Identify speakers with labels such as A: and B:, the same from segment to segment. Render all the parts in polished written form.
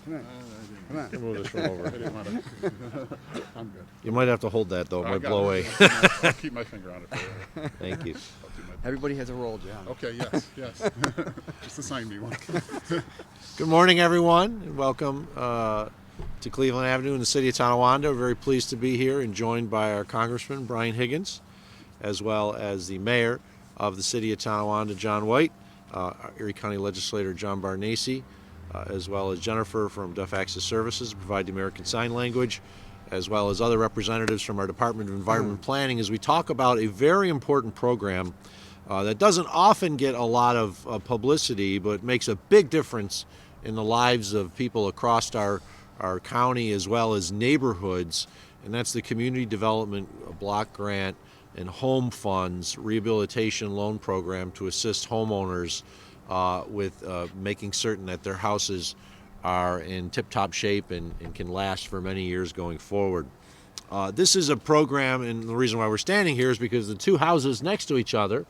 A: Come on. Come on.
B: Can move this one over.
C: I didn't want to. I'm good.
B: You might have to hold that though. It
C: I
B: might
C: got
B: blow
C: it.
B: away.
C: I'll keep my finger on it for you.
B: Thank you.
C: I'll do my best.
A: Everybody has a role, John.
C: Okay, yes, yes. Just assign me one.
B: Good morning, everyone, and welcome to Cleveland Avenue in the city of Tonawanda. We're very pleased to be here and joined by our Congressman, Brian Higgins, as well as the Mayor of the city of Tonawanda, John White, our Erie County Legislator, John Barnacy, as well as Jennifer from Deaf Access Services to provide the American Sign Language, as well as other representatives from our Department of Environment Planning as we talk about a very important program that doesn't often get a lot of publicity, but makes a big difference in the lives of people across our county as well as neighborhoods, and that's the Community Development Block Grant and Home Funds Rehabilitation Loan Program to assist homeowners with making certain that their houses are in tip-top shape and can last for many years going forward. This is a program, and the reason why we're standing here is because the two houses next to each other,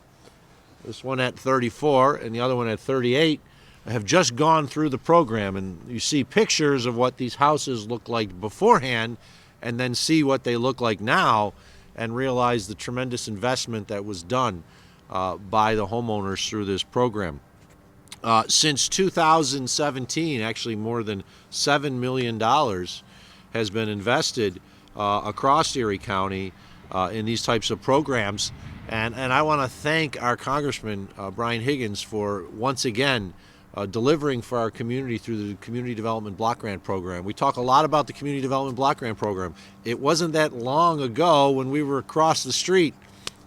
B: this one at 34 and the other one at 38, have just gone through the program, and you see pictures of what these houses look like beforehand and then see what they look like now and realize the tremendous investment that was done by the homeowners through this program. Since 2017, actually more than $7 million has been invested across Erie County in these types of programs. And I want to thank our Congressman, Brian Higgins, for once again delivering for our community through the Community Development Block Grant Program. We talk a lot about the Community Development Block Grant Program. It wasn't that long ago when we were across the street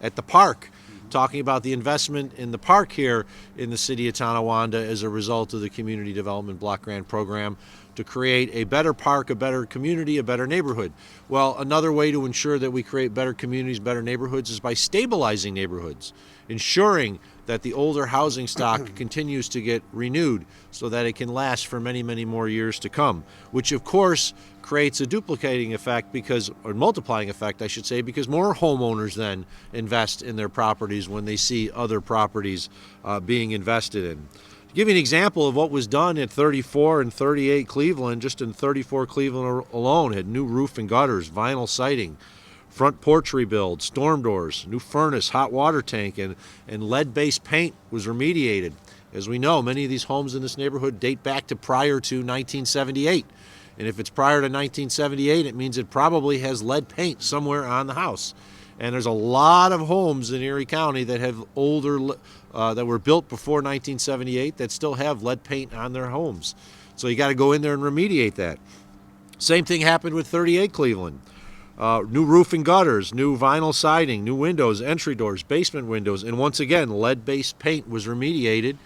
B: at the park talking about the investment in the park here in the city of Tonawanda as a result of the Community Development Block Grant Program to create a better park, a better community, a better neighborhood. Well, another way to ensure that we create better communities, better neighborhoods is by stabilizing neighborhoods, ensuring that the older housing stock continues to get renewed so that it can last for many, many more years to come, which of course creates a duplicating effect or multiplying effect, I should say, because more homeowners then invest in their properties when they see other properties being invested in. To give you an example of what was done at 34 and 38 Cleveland, just in 34 Cleveland alone, had new roof and gutters, vinyl siding, front porch rebuild, storm doors, new furnace, hot water tank, and lead-based paint was remediated. As we know, many of these homes in this neighborhood date back to prior to 1978. And if it's prior to 1978, it means it probably has lead paint somewhere on the house. And there's a lot of homes in Erie County that have that were built before 1978 that still have lead paint on their homes. So you got to go in there and remediate that. Same thing happened with 38 Cleveland. New roof and gutters, new vinyl siding, new windows, entry doors, basement windows, and once again, lead-based paint was remediated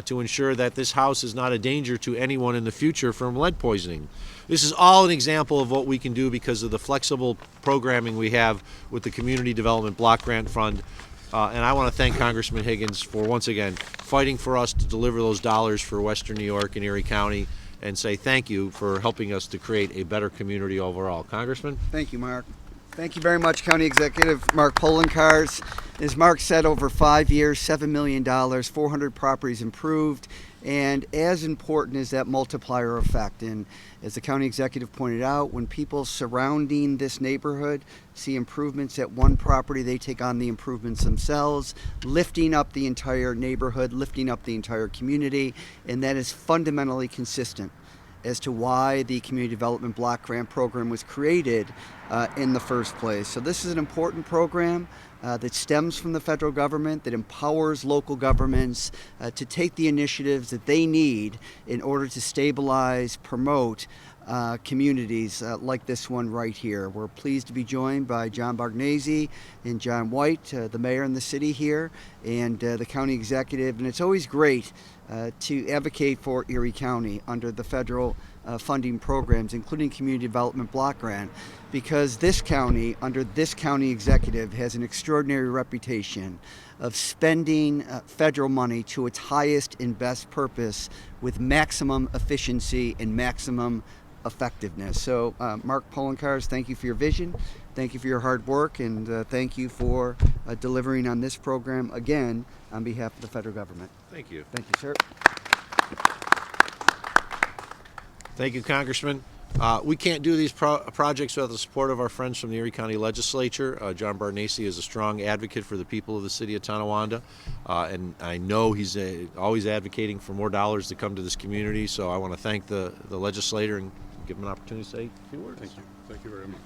B: to ensure that this house is not a danger to anyone in the future from lead poisoning. This is all an example of what we can do because of the flexible programming we have with the Community Development Block Grant Fund. And I want to thank Congressman Higgins for once again fighting for us to deliver those dollars for Western New York and Erie County, and say thank you for helping us to create a better community overall. Congressman?
A: Thank you, Mark. Thank you very much, County Executive Mark Poloncarz. As Mark said, over 5 years, $7 million, 400 properties improved, and as important is that multiplier effect. And as the County Executive pointed out, when people surrounding this neighborhood see improvements at one property, they take on the improvements themselves, lifting up the entire neighborhood, lifting up the entire community, and that is fundamentally consistent as to why the Community Development Block Grant Program was created in the first place. So this is an important program that stems from the federal government, that empowers local governments to take the initiatives that they need in order to stabilize, promote communities like this one right here. We're pleased to be joined by John Barnacy and John White, the mayor in the city here, and the county executive. And it's always great to advocate for Erie County under the federal funding programs, including Community Development Block Grant, because this county, under this county executive, has an extraordinary reputation of spending federal money to its highest and best purpose with maximum efficiency and maximum effectiveness. So Mark Poloncarz, thank you for your vision, thank you for your hard work, and thank you for delivering on this program again on behalf of the federal government.
B: Thank you.
A: Thank you, sir.
B: Thank you, Congressman. We can't do these projects without the support of our friends from the Erie County Legislature. John Barnese is a strong advocate for the people of the city of Tonawanda, and I know he's always advocating for more dollars to come to this community, so I want to thank the legislator and give him an opportunity to say a few words.
C: Thank you. Thank you very much.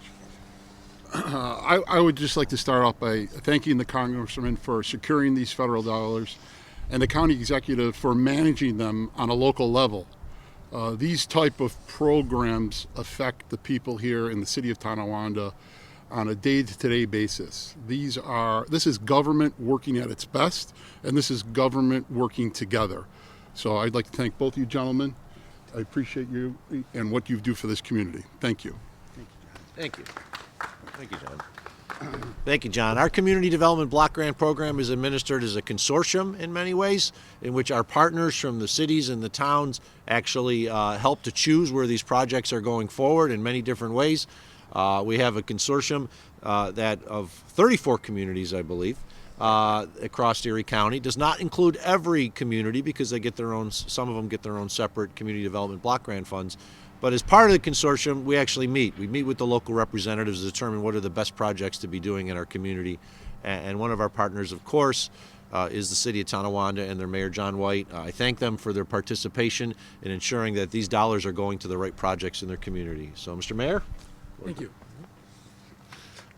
C: I would just like to start off by thanking the Congressman for securing these federal dollars and the county executive for managing them on a local level. These type of programs affect the people here in the city of Tonawanda on a day-to-day basis. This is government working at its best, and this is government working together. So I'd like to thank both you gentlemen. I appreciate you and what you do for this community. Thank you.
B: Thank you. Thank you, John. Thank you, John. Our Community Development Block Grant Program is administered as a consortium in many ways, in which our partners from the cities and the towns actually help to choose where these projects are going forward in many different ways. We have a consortium that of 34 communities, I believe, across Erie County. Does not include every community because they get their own. Some of them get their own separate community development block grant funds. But as part of the consortium, we actually meet. We meet with the local representatives to determine what are the best projects to be doing in our community. And one of our partners, of course, is the City of Tonawanda and their Mayor, John White. I thank them for their participation in ensuring that these dollars are going to the right projects in their community. So, Mr. Mayor?
D: Thank you.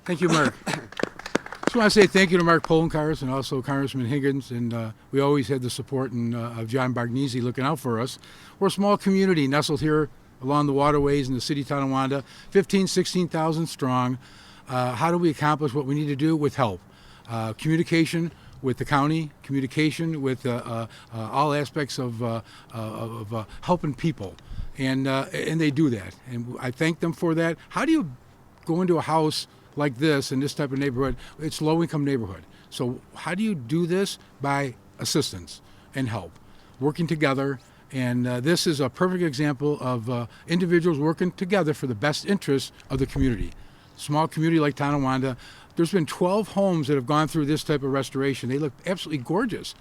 D: Thank you, Mark. Just want to say thank you to Mark Poloncarz and also Congressman Higgins, and we always had the support of John Barnese looking out for us. We're a small community nestled here along the waterways in the city of Tonawanda, 16,000 strong. How do we accomplish what we need to do? With help. Communication with the county, communication with all aspects of helping people. And they do that. And I thank them for that. How do you go into a house like this in this type of neighborhood? It's a low-income neighborhood. So how do you do this? By assistance and help, working together. And this is a perfect example of individuals working together for the best interests of the community. Small community like Tonawanda, there's been 12 homes that have gone through this type of restoration. They look absolutely gorgeous.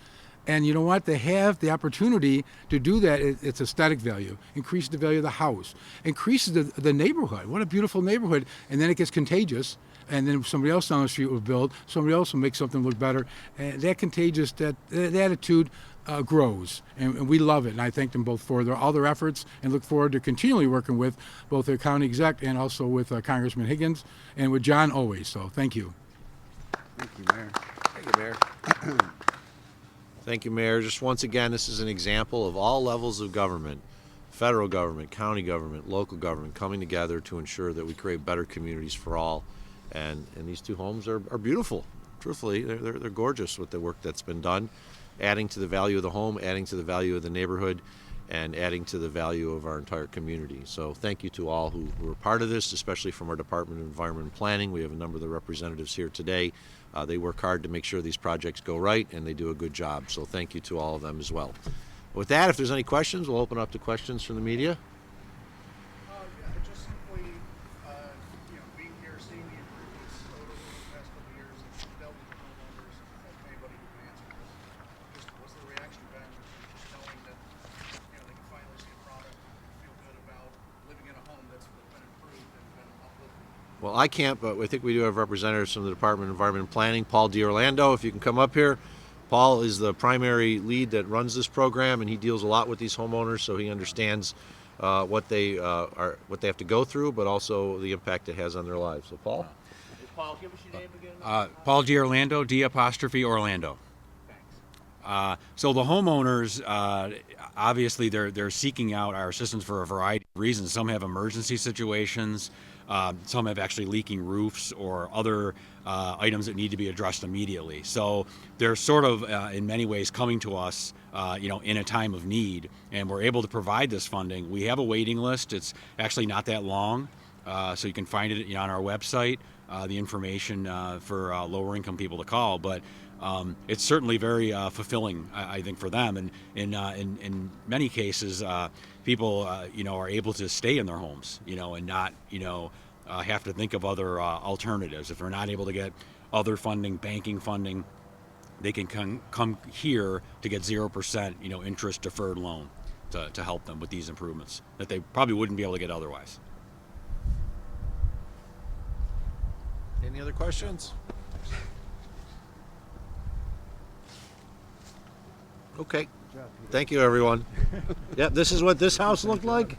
D: And you know what? They have the opportunity to do that. It's aesthetic value, increases the value of the house, increases the neighborhood. What a beautiful neighborhood. And then it gets contagious. And then somebody else down the street will build, somebody else will make something look better. And that contagious, that attitude grows, and we love it. And I thank them both for all their efforts and look forward to continually working with both the county exec and also with Congressman Higgins and with John always. So thank you.
A: Thank you, Mayor.
B: Thank you, Mayor. Thank you, Mayor. Just once again, this is an example of all levels of government, federal government, county government, local government, coming together to ensure that we create better communities for all. And these two homes are beautiful. Truthfully, they're gorgeous with the work that's been done, adding to the value of the home, adding to the value of the neighborhood, and adding to the value of our entire community. So thank you to all who were part of this, especially from our Department of Environment and Planning. We have a number of the representatives here today. They work hard to make sure these projects go right, and they do a good job. So thank you to all of them as well. With that, if there's any questions, we'll open up to questions from the media.
E: Yeah, just simply, being here, seeing the improvements over the past couple of years, and dealt with homeowners, anybody who can answer this. Just what's the reaction been, just knowing that, they can finally see a product, feel good about living in a home that's been improved and been uplifted?
B: Well, I can't, but I think we do have representatives from the Department of Environment and Planning. Paul D'Orlando, if you can come up here. Paul is the primary lead that runs this program, and he deals a lot with these homeowners, so he understands what they have to go through, but also the impact it has on their lives. So, Paul.
E: Paul, give us your name again.
F: Paul D'Orlando, D''Orlando. So the homeowners, obviously, they're seeking out our assistance for a variety of reasons. Some have emergency situations. Some have actually leaking roofs or other items that need to be addressed immediately. So they're sort of, in many ways, coming to us, in a time of need, and we're able to provide this funding. We have a waiting list. It's actually not that long, so you can find it on our website, the information for lower-income people to call. But it's certainly very fulfilling, I think, for them. And in many cases, people, are able to stay in their homes, and not, have to think of other alternatives. If they're not able to get other funding, banking funding, they can come here to get 0%, interest deferred loan. to help them with these improvements that they probably wouldn't be able to get otherwise.
B: Any other questions? Okay. Thank you, everyone. Yep, this is what this house looked like,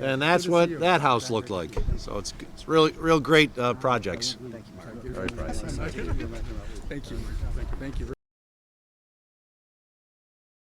B: and that's what that house looked like. So it's really real great projects.
A: Thank you, Mark.
B: All right, Brian.
D: Thank you. Thank you.